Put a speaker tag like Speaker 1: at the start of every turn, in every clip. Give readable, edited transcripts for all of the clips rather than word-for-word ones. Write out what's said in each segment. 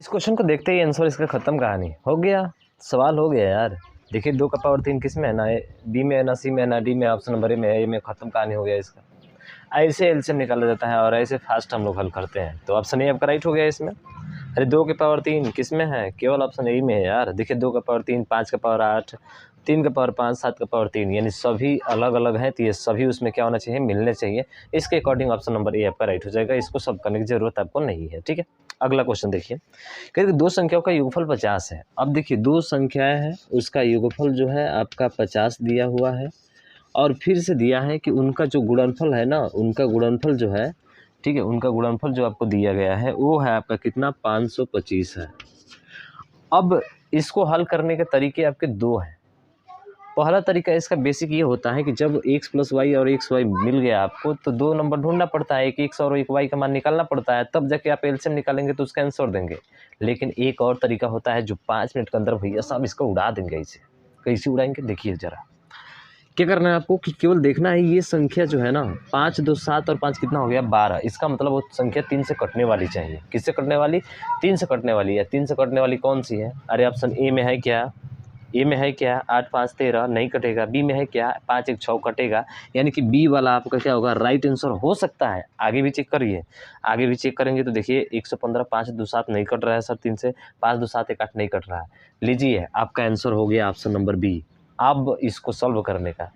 Speaker 1: इस क्वेश्चन को देखते ही आंसर इसका खत्म, कहानी हो गया, सवाल हो गया यार। देखिए 2 का पावर 3 किस में है ना, बी में है ना, सी में है ना, डी में, ऑप्शन नंबर ए में है, ए में, खत्म, कहानी हो गया इसका। ऐसे एलसीएम निकाला जाता है और ऐसे फास्ट हम लोग हल करते हैं। तो ऑप्शन ए आपका राइट हो गया इसमें। अरे 2 के पावर 3 किस में है, केवल ऑप्शन ए में है यार। देखिए 2 का पावर 3, 5 का पावर 8, 3 का पावर 5, 7 का पावर 3, यानी सभी अलग अलग हैं, तो ये सभी उसमें क्या होना चाहिए, मिलने चाहिए। इसके अकॉर्डिंग ऑप्शन नंबर ए आपका राइट हो जाएगा। इसको सब करने की जरूरत आपको नहीं है, ठीक है। अगला क्वेश्चन देखिए, कहते दो संख्याओं का योगफल 50 है। अब देखिए दो संख्याएं हैं, उसका योगफल जो है आपका 50 दिया हुआ है, और फिर से दिया है कि उनका जो गुणनफल है ना, उनका गुणनफल जो है, ठीक है, उनका गुणनफल जो आपको दिया गया है वो है आपका कितना, 525 है। अब इसको हल करने के तरीके आपके दो हैं। पहला तरीका इसका बेसिक ये होता है कि जब x प्लस वाई और एक्स वाई मिल गया आपको, तो दो नंबर ढूंढना पड़ता है, एक x और एक y का मान निकालना पड़ता है, तब जाके आप एलसीएम निकालेंगे तो उसका आंसर देंगे। लेकिन एक और तरीका होता है जो 5 मिनट के अंदर भैया साहब इसको उड़ा देंगे। इसे कैसे उड़ाएंगे, देखिए जरा। क्या करना है आपको कि केवल देखना है ये संख्या जो है ना, 5 2 7 और 5 कितना हो गया, 12। इसका मतलब वो संख्या 3 से कटने वाली चाहिए। किससे कटने वाली, 3 से कटने वाली है। 3 से कटने वाली कौन सी है, अरे ऑप्शन ए में है क्या, ए में है क्या, 8 5 13 नहीं कटेगा। बी में है क्या, 5 1 6 कटेगा। यानी कि बी वाला आपका क्या होगा, राइट आंसर हो सकता है। आगे भी चेक करिए, आगे भी चेक करेंगे तो देखिए 115, 5 2 7 नहीं कट रहा है सर, 3 से 5 2 7 1 8 नहीं कट रहा है। लीजिए आपका आंसर हो गया ऑप्शन नंबर बी। अब इसको सॉल्व करने का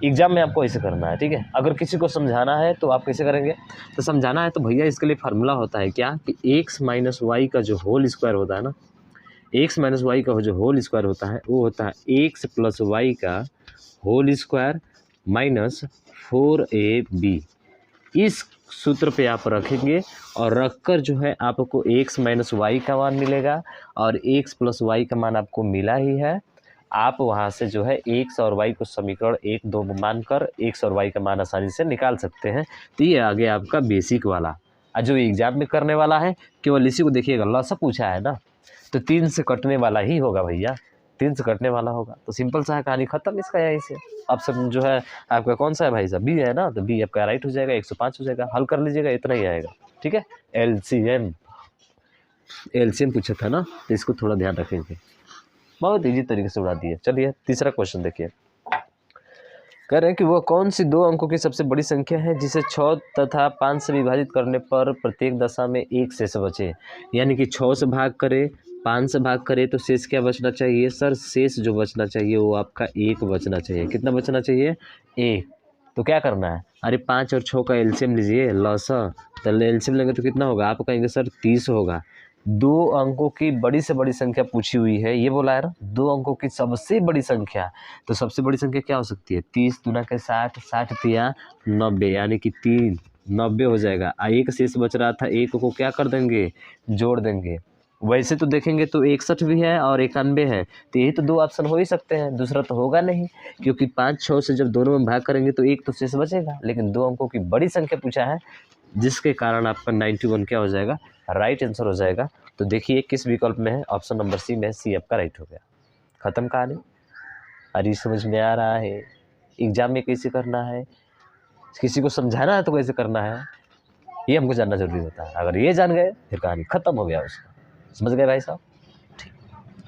Speaker 1: एग्जाम में आपको ऐसे करना है, ठीक है। अगर किसी को समझाना है तो आप कैसे करेंगे, तो समझाना है तो भैया इसके लिए फार्मूला होता है क्या, कि एक्स माइनस वाई का जो होल स्क्वायर होता है ना, एक्स माइनस वाई का जो होल स्क्वायर होता है वो होता है एक्स प्लस वाई का होल स्क्वायर माइनस 4ab। इस सूत्र पे आप रखेंगे और रखकर जो है आपको एक्स माइनस वाई का मान मिलेगा, और एक्स प्लस वाई का मान आपको मिला ही है। आप वहाँ से जो है एक्स और वाई को समीकरण 1 2 मानकर एक्स और वाई का मान आसानी से निकाल सकते हैं। तो ये आ गया आपका बेसिक वाला। जो एग्जाम में करने वाला है केवल इसी को देखिएगा, लॉसा पूछा है ना, तो 3 से कटने वाला ही होगा भैया, 3 से कटने वाला होगा। तो सिंपल सा है, कहानी खत्म इसका यहीं से। अब सब जो है आपका कौन सा है भाई साहब, बी है ना, तो बी आपका राइट हो जाएगा, 105 हो जाएगा। हल कर लीजिएगा, इतना ही आएगा, ठीक है। एलसीएम पूछा था ना, तो इसको थोड़ा ध्यान रखेंगे। बहुत ईजी तरीके से उड़ा दिए। चलिए तीसरा क्वेश्चन देखिए, कह रहे हैं कि वह कौन सी दो अंकों की सबसे बड़ी संख्या है जिसे 6 तथा 5 से विभाजित करने पर प्रत्येक दशा में 1 शेष बचे। यानी कि 6 से भाग करे, 5 से भाग करे तो शेष क्या बचना चाहिए सर, शेष जो बचना चाहिए वो आपका 1 बचना चाहिए। कितना बचना चाहिए, 1। तो क्या करना है, अरे 5 और 6 का एलसीएम लीजिए, लॉसा, तो एलसीएम लेंगे तो कितना होगा, आप कहेंगे सर 30 होगा। दो अंकों की बड़ी से बड़ी संख्या पूछी हुई है, ये बोला है ना, दो अंकों की सबसे बड़ी संख्या। तो सबसे बड़ी संख्या क्या हो सकती है, 30 दूना के 60, 60 तिया 90, यानी कि 3 90 हो जाएगा। एक शेष बच रहा था, एक को क्या कर देंगे, जोड़ देंगे। वैसे तो देखेंगे तो 61 भी है और 91 है, तो यही तो दो ऑप्शन हो ही सकते हैं, दूसरा तो होगा नहीं, क्योंकि 5 6 से जब दोनों में भाग करेंगे तो एक तो शेष बचेगा। लेकिन दो अंकों की बड़ी संख्या पूछा है, जिसके कारण आपका 91 क्या हो जाएगा, राइट आंसर हो जाएगा। तो देखिए किस विकल्प में है, ऑप्शन नंबर सी में, सी आपका राइट हो गया। खत्म कहानी। अरे समझ में आ रहा है, एग्जाम में कैसे करना है, किसी को समझाना है तो कैसे करना है, ये हमको जानना जरूरी होता है। अगर ये जान गए फिर कहानी खत्म हो गया उसका। समझ गए भाई साहब, ठीक।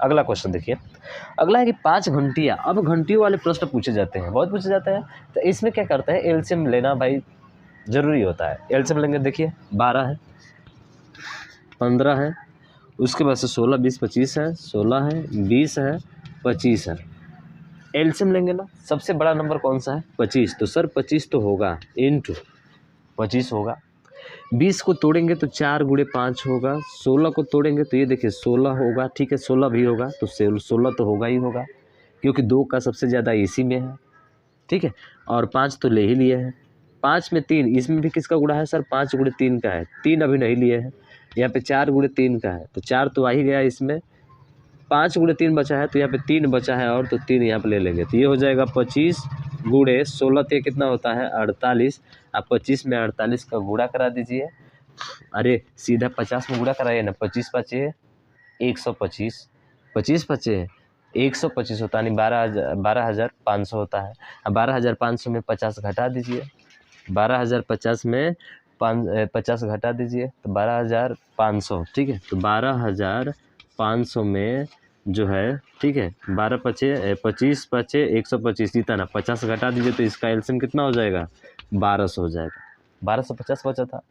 Speaker 1: अगला क्वेश्चन देखिए, अगला है कि 5 घंटियाँ। अब घंटियों वाले प्रश्न पूछे जाते हैं, बहुत पूछे जाते हैं। तो इसमें क्या करते हैं, एलसीएम लेना भाई जरूरी होता है। एलसीएम लेंगे, देखिए 12 है, 15 है, उसके बाद से 16 20 25 है, 16 है, 20 है, 25 है। एलसीएम लेंगे ना, सबसे बड़ा नंबर कौन सा है, 25। तो सर 25 तो होगा, इंटू 25 होगा। 20 को तोड़ेंगे तो 4 गुणे 5 होगा। 16 को तोड़ेंगे तो ये देखिए 16 होगा, ठीक है, 16 भी होगा, तो 16 तो होगा ही होगा, क्योंकि 2 का सबसे ज़्यादा इसी में है, ठीक है। और 5 तो ले ही लिए हैं। 5 में 3, इसमें भी किसका गुणा है सर, 5 गुणे 3 का है, 3 अभी नहीं लिए हैं। यहाँ पे 4 गुणे 3 का है, तो 4 तो आ ही गया इसमें। 5 गुणे 3 बचा है, तो यहाँ पे 3 बचा है, और तो 3 यहाँ पे ले लेंगे, तो ये हो जाएगा 25 गुणे 16, तो कितना होता है 48। आप 25 में 48 का गुणा करा दीजिए। अरे सीधा 50 में गुणा कराइए ना, 25 पचे 125, 25 पचे 125 होता है, यानी 12,500 होता है। अब 12,500 में 50 घटा दीजिए, 12,050 में 50 घटा दीजिए तो 12,500, ठीक है। तो 12,500 में जो है, ठीक है, 12 पचे 25 पचे 125, जितना 50 घटा दीजिए तो इसका एलसीएम कितना हो जाएगा, 1200 हो जाएगा। 1250 बचा था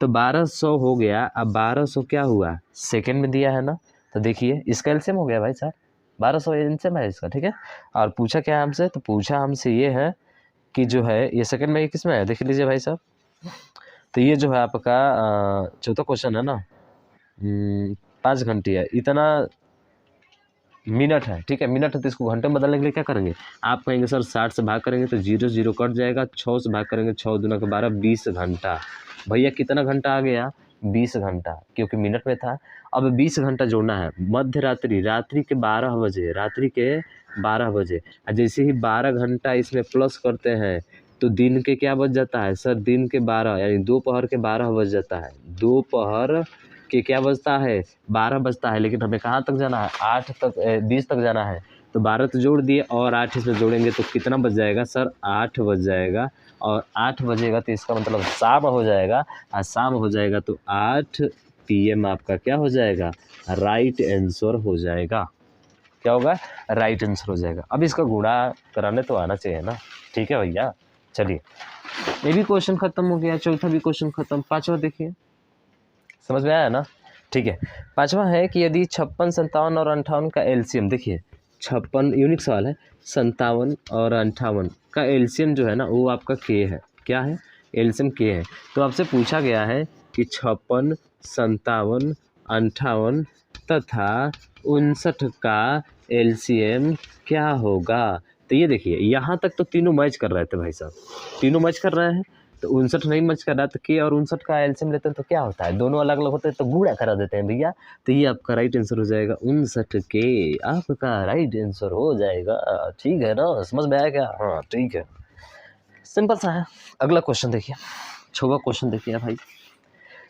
Speaker 1: तो 1200 हो गया। अब 1200 क्या हुआ, सेकेंड में दिया है ना, तो देखिए इसका एलसीएम हो गया भाई साहब, 1200 एलसीएम है इसका, ठीक है। और पूछा क्या हमसे, तो पूछा हमसे ये है कि जो है ये सेकंड में, ये किस में है, देख लीजिए भाई साहब। तो ये जो है आपका चौथा क्वेश्चन है ना, 5 घंटे है, इतना मिनट है, ठीक है। मिनट है तो इसको घंटे में बदलने के लिए क्या करेंगे, आप कहेंगे सर 60 से भाग करेंगे तो 0 0 कट जाएगा, 6 से भाग करेंगे 6 दूना के 12, 20 घंटा। भैया कितना घंटा आ गया, 20 घंटा, क्योंकि मिनट में था। अब 20 घंटा जोड़ना है, मध्य रात्रि, रात्रि के 12 बजे, रात्रि के 12 बजे। जैसे ही 12 घंटा इसमें प्लस करते हैं तो दिन के क्या बच जाता है सर, दिन के 12 यानी दोपहर के 12 बज जाता है, दोपहर के क्या बजता है, 12 बजता है। लेकिन हमें कहाँ तक जाना है, 8 तक 20 तक जाना है। तो 12 तो जोड़ दिए और 8 इसमें जोड़ेंगे तो कितना बज जाएगा सर, 8 बज जाएगा। और 8 बजेगा तो इसका मतलब शाम हो जाएगा, और शाम हो जाएगा तो 8 PM आपका क्या हो जाएगा, राइट आंसर हो जाएगा। क्या होगा, राइट आंसर हो जाएगा। अब इसका गुणा कराने तो आना चाहिए ना, ठीक है भैया। चलिए ये भी क्वेश्चन खत्म हो गया, चौथा भी क्वेश्चन खत्म। पांचवा देखिए, समझ में आया ना, ठीक है। पांचवा है कि यदि 56, 57 और 58 का एलसीएम, देखिए 56 यूनिक सवाल है, 57 और 58 का एलसीएम जो है ना वो आपका के है, क्या है, एलसीएम के है। तो आपसे पूछा गया है कि 56, 57, 58 तथा 59 का एलसीएम क्या होगा। तो ये देखिए यहाँ तक तो तीनों मैच कर रहे थे भाई साहब, तीनों मैच कर रहे हैं। तो 59 नहीं मैच कर रहा, तो के और 59 का एलसीएम लेते हैं तो क्या होता है, दोनों अलग अलग होते हैं तो गुणा करा देते हैं भैया। तो ये आपका राइट आंसर हो जाएगा, 59 के आपका राइट आंसर हो जाएगा, ठीक है ना, समझ में आया क्या, हाँ ठीक है, सिंपल सा है। अगला क्वेश्चन देखिए, 6वां क्वेश्चन देखिए भाई।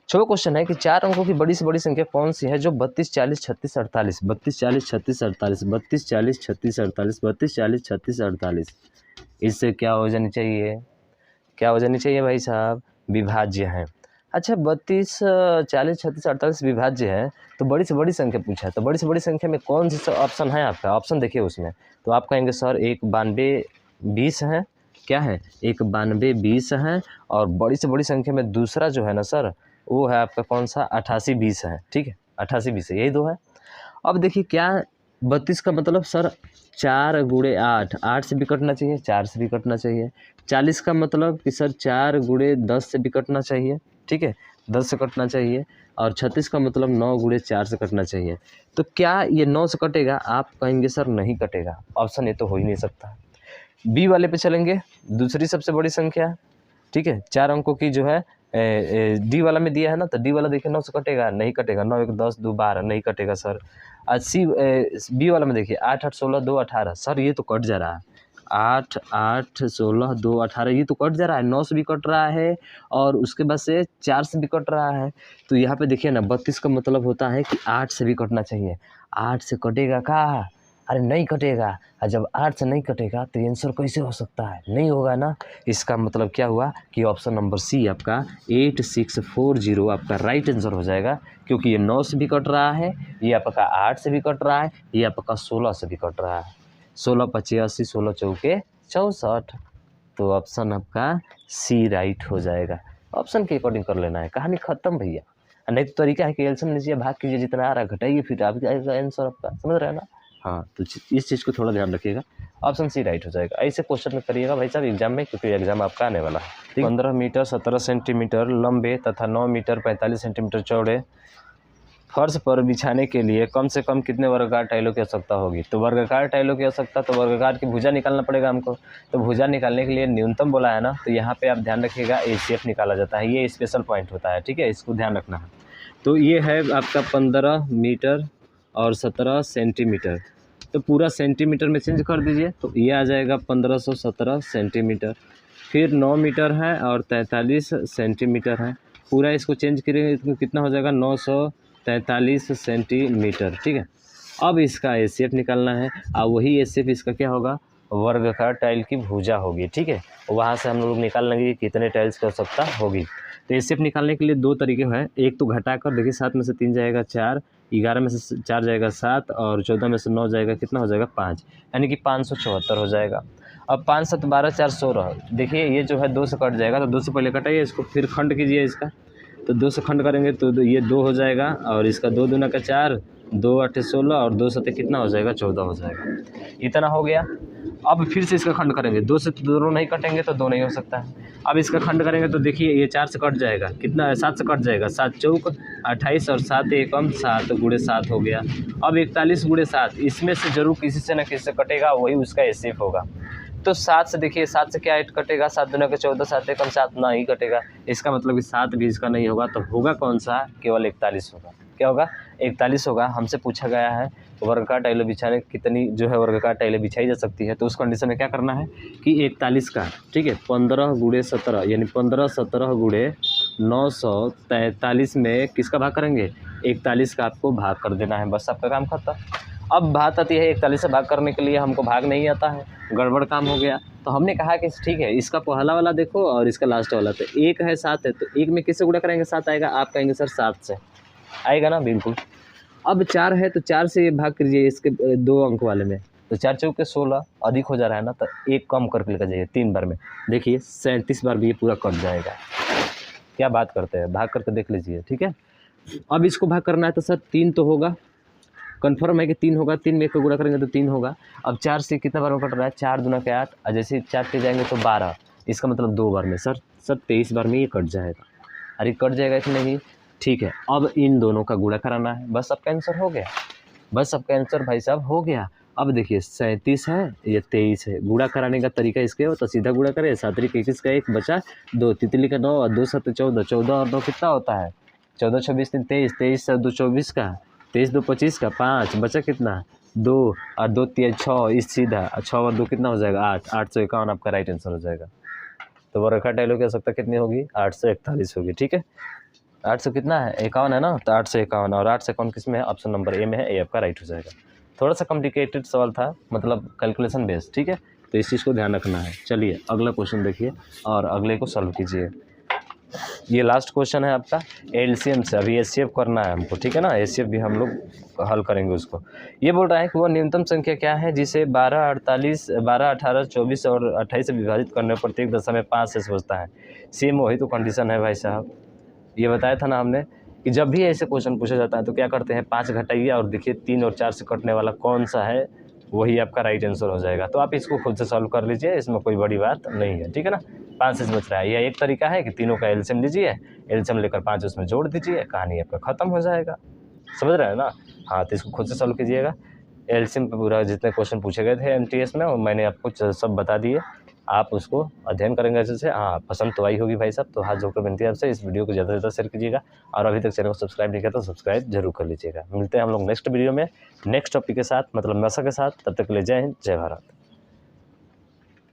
Speaker 1: 6वां क्वेश्चन है कि 4 अंकों की बड़ी से बड़ी संख्या कौन सी है जो 32, 40, 36, 48, 32, 40, 36, 48, 32, 40, 36, 48, 32, 40, 36, 48, इससे क्या हो जानी चाहिए, क्या हो जानी चाहिए भाई साहब, विभाज्य है। अच्छा 32, 40, 36, 48 विभाज्य है, तो बड़ी से बड़ी संख्या पूछा है, तो बड़ी से बड़ी संख्या में कौन सी ऑप्शन है आपका, ऑप्शन देखिए उसमें। तो आप कहेंगे सर 1 92 20 है, क्या है, 1 92 20 है। और बड़ी से बड़ी संख्या में दूसरा जो है ना सर वो है आपका कौन सा, 88 20 है, ठीक है, 88 20 है, यही दो है। अब देखिए क्या 32 का मतलब सर 4 गुणे 8, 8 से भी कटना चाहिए, 4 से भी कटना चाहिए। 40 का मतलब कि सर 4 गुणे 10 से भी कटना चाहिए, ठीक है, 10 से कटना चाहिए। और 36 का मतलब 9 गुणे 4 से कटना चाहिए। तो क्या ये 9 से कटेगा, आप कहेंगे सर नहीं कटेगा, ऑप्शन ये तो हो ही नहीं सकता। बी वाले पे चलेंगे, दूसरी सबसे बड़ी संख्या, ठीक है, 4 अंकों की जो है डी वाला में दिया है ना, तो डी वाला देखिए 9 से कटेगा, नहीं कटेगा, 9 1 10 2 12 नहीं कटेगा सर। सी बी वाला में देखिए 8 8 16 2 18, सर ये तो कट जा रहा है, 8 8 16 2 18 ये तो कट जा रहा है, 9 से भी कट रहा है और उसके बाद से 4 से भी कट रहा है। तो यहाँ पे देखिए ना 32 का मतलब होता है कि 8 से भी कटना चाहिए, 8 से कटेगा का, अरे नहीं कटेगा। और जब 8 से नहीं कटेगा तो आंसर कैसे हो सकता है, नहीं होगा ना। इसका मतलब क्या हुआ कि ऑप्शन नंबर सी आपका 8640 आपका राइट आंसर हो जाएगा, क्योंकि ये 9 से भी कट रहा है, ये आपका 8 से भी कट रहा है, ये आपका 16 से भी कट रहा है। 16 5 80, 16 चौके 64, तो ऑप्शन आपका सी राइट हो जाएगा। ऑप्शन के अकॉर्डिंग कर लेना है, कहानी खत्म भैया। नहीं तो तरीका है कि एलसीएम लीजिए, भाग कीजिए, जितना आ रहा है घटाइए, फिर आपका आंसर आपका, समझ रहे हैं ना। हाँ तो इस चीज़ को थोड़ा ध्यान रखिएगा, ऑप्शन सी राइट हो जाएगा। ऐसे क्वेश्चन में करिएगा भाई साहब एग्जाम में, क्योंकि एग्जाम आपका आने वाला है। 15 मीटर 17 सेंटीमीटर लंबे तथा 9 मीटर 45 सेंटीमीटर चौड़े फर्श पर बिछाने के लिए कम से कम कितने वर्गाकार टाइलों की आवश्यकता होगी। तो वर्गाकार टाइलों की आवश्यकता, तो वर्गाकार की भुजा निकालना पड़ेगा हमको। तो भुजा निकालने के लिए न्यूनतम बोला है ना, तो यहाँ पे आप ध्यान रखिएगा एसीएफ निकाला जाता है, ये स्पेशल पॉइंट होता है, ठीक है, इसको ध्यान रखना है। तो ये है आपका 15 मीटर और 17 सेंटीमीटर, तो पूरा सेंटीमीटर में चेंज कर दीजिए, तो ये आ जाएगा 1517 सेंटीमीटर। फिर 9 मीटर है और 43 सेंटीमीटर है, पूरा इसको चेंज करेंगे तो कितना हो जाएगा 943 सेंटीमीटर, ठीक है। अब इसका एसीएफ निकालना है, और वही एसीएफ इसका क्या होगा, वर्गाकार टाइल की भुजा होगी, ठीक है। वहाँ से हम लोग निकाल लेंगे कि कितने टाइल्स की आवश्यकता होगी। तो एचसीएफ निकालने के लिए दो तरीके हैं, एक तो घटाकर देखिए 7 में से 3 जाएगा 4, 11 में से 4 जाएगा 7 और 14 में से 9 जाएगा कितना हो जाएगा 5, यानी कि 574 हो जाएगा। अब 5 7 12 4 16, देखिए ये जो है 2 से कट जाएगा, तो 2 से पहले कटाइए इसको, फिर खंड कीजिए इसका, तो 2 से खंड करेंगे तो ये 2 हो जाएगा और इसका 2 दूना का 4, 2 8 16 और 2 सत्ते कितना हो जाएगा 14 हो जाएगा। इतना हो गया। अब फिर से इसका खंड करेंगे, 2 से तो दोनों नहीं कटेंगे तो 2 नहीं हो सकता है। अब इसका खंड करेंगे तो देखिए ये 4 से कट जाएगा, कितना 7 से कट जाएगा, 7 चौक 28 और 7 एकम 7 गुणे 7 हो गया। अब 41 गुणे 7, इसमें से जरूर किसी से ना किसी से कटेगा, वही उसका एचसीएफ होगा। तो 7 से देखिए 7 से क्या कटेगा, 7 दूना के 14, 7 एकम 7 ना ही कटेगा, इसका मतलब कि 7 भी इसका नहीं होगा। तो होगा कौन सा, केवल 41 होगा। क्या होगा, 41 होगा। हमसे पूछा गया है वर्गाकार टाइलें बिछाने कितनी जो है वर्गाकार टाइलें बिछाई जा सकती है, तो उस कंडीशन में क्या करना है कि 41 का, ठीक है, 15 गुणे 17 यानी 15 17 गुणे 943 में किसका भाग करेंगे, 41 का आपको भाग कर देना है, बस आपका काम खत्म। अब बात आती है 41 से भाग करने के लिए हमको भाग नहीं आता है, गड़बड़ काम हो गया। तो हमने कहा कि ठीक है इसका पहला वाला देखो और इसका लास्ट वाला, तो 1 है 7 है, तो 1 में किससे गुणा करेंगे 7 आएगा, आप कहेंगे सर 7 से आएगा ना, बिल्कुल। अब 4 है तो 4 से भाग कीजिए इसके 2 अंक वाले में, तो 4 चौके 16 अधिक हो जा रहा है ना, तो 1 कम करके लेकर जाइए 3 बार में, देखिए 37 बार भी ये पूरा कट जाएगा। क्या बात करते हैं, भाग करके देख लीजिए, ठीक है। अब इसको भाग करना है तो सर 3 तो होगा, कन्फर्म है कि 3 होगा, 3 में 1 को गुणा करेंगे तो 3 होगा। अब 4 से कितना बार में कट रहा है, 4 दूना के 8 और जैसे 4 पे जाएंगे तो 12, इसका मतलब 2 बार में, सर 23 बार में ये कट जाएगा। अरे कट जाएगा इसमें ही, ठीक है। अब इन दोनों का गुणा कराना है, बस आपका आंसर हो गया, बस आपका आंसर भाई साहब हो गया। अब देखिए 37 है, ये 23 है, गुणा कराने का तरीका इसके हो तो सीधा गुणा करें, 7 21 का 1 बचा 2, तितली का 9 और 2 7 14, 14 और 2 कितना होता है 14, 26 23, 23 से 2 24 का, 23 2 25 का 5 बचा कितना 2 और 2 3 6, इस सीधा 6 और 2 कितना हो जाएगा 8, 851 आपका राइट आंसर हो जाएगा। तो वर्गाकार टाइलों की आवश्यकता कितनी होगी, 841 होगी, ठीक है। 800 कितना है 51 है ना, तो 851 और 851 किस में है, ऑप्शन नंबर ए में है, ए आपका राइट हो जाएगा। थोड़ा सा कॉम्प्लिकेटेड सवाल था, मतलब कैलकुलेशन बेस्ड, ठीक है, तो इस चीज़ को ध्यान रखना है। चलिए अगला क्वेश्चन देखिए और अगले को सॉल्व कीजिए। ये लास्ट क्वेश्चन है आपका एलसीएम से, अभी एचसीएफ करना है हमको, ठीक है ना, एचसीएफ भी हम लोग हल करेंगे उसको। ये बोल रहा है कि वह न्यूनतम संख्या क्या है जिसे 12 18 24 और 28 से विभाजित करने पर प्रत्येक दशा में 5 से बचता है। सेम वही तो कंडीशन है भाई साहब, ये बताया था ना हमने कि जब भी ऐसे क्वेश्चन पूछा जाता है तो क्या करते हैं 5 घटाइए और देखिए 3 और 4 से कटने वाला कौन सा है, वही आपका राइट आंसर हो जाएगा। तो आप इसको खुद से सॉल्व कर लीजिए, इसमें कोई बड़ी बात नहीं है, ठीक है ना। 5 से बच रहा है, यह एक तरीका है कि तीनों का एलसीएम लीजिए, एलसीएम लेकर 5 उसमें जोड़ दीजिए, कहानी आपका ख़त्म हो जाएगा, समझ रहे हैं ना। हाँ तो इसको खुद से सॉल्व कीजिएगा। एलसीएम पे पूरा जितने क्वेश्चन पूछे गए थे एमटीएस में, वो मैंने आपको सब बता दिए, आप उसको अध्ययन करेंगे अच्छे से। हाँ पसंद तो आई होगी भाई साहब, तो हाथ जोड़कर विनती है आपसे इस वीडियो को ज़्यादा से ज़्यादा शेयर कीजिएगा, और अभी तक चैनल को सब्सक्राइब नहीं किया तो सब्सक्राइब जरूर कर लीजिएगा। मिलते हैं हम लोग नेक्स्ट वीडियो में नेक्स्ट टॉपिक के साथ, मतलब नशा के साथ। तब तक के लिए जय हिंद, जय भारत।